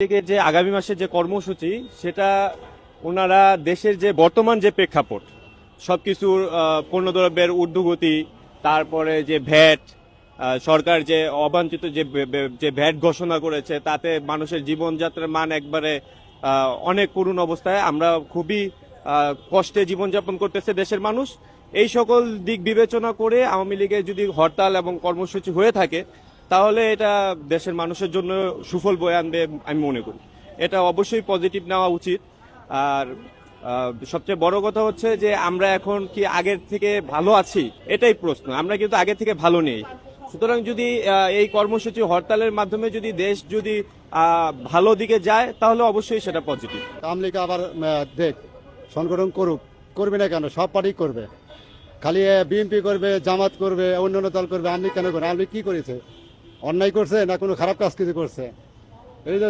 থেকে যে আগামী মাসের যে কর্মসূচি সেটা ওনারা দেশের যে বর্তমান যে প্রেক্ষাপট সবকিছুর পণ্যদ্রব্যের ঊর্ধ্বগতি, তারপরে যে ভ্যাট, সরকার যে অবাঞ্ছিত যে ভ্যাট ঘোষণা করেছে তাতে মানুষের জীবনযাত্রার মান একবারে অনেক করুণ অবস্থায়। আমরা খুবই কষ্টে জীবনযাপন করতেছে দেশের মানুষ। এই সকল দিক বিবেচনা করে আওয়ামী লীগের যদি হরতাল এবং কর্মসূচি হয়ে থাকে তাহলে এটা দেশের মানুষের জন্য সুফল বয়ে আনবে আমি মনে করি। এটা অবশ্যই পজিটিভ নেওয়া উচিত। আর সবচেয়ে বড় কথা হচ্ছে যে আমরা এখন কি আগের থেকে ভালো আছি, এটাই প্রশ্ন। আমরা কিন্তু আগের থেকে ভালো নেই। সুতরাং যদি এই কর্মসূচি হরতালের মাধ্যমে যদি দেশ যদি ভালো দিকে যায় তাহলে অবশ্যই সেটা পজিটিভ। আওয়ামী লীগ আবার দেখ সংগঠন করুক, করবে না কেন? সব পার্টি করবে, খালি বিএনপি করবে, জামাত করবে, অন্যান্য দল করবে। আওয়ামী লীগ কেন করবে? আওয়ামী লীগ কি করেছে? অন্যায় করছে না কোনো খারাপ কাজ কিছু করছে? এই যে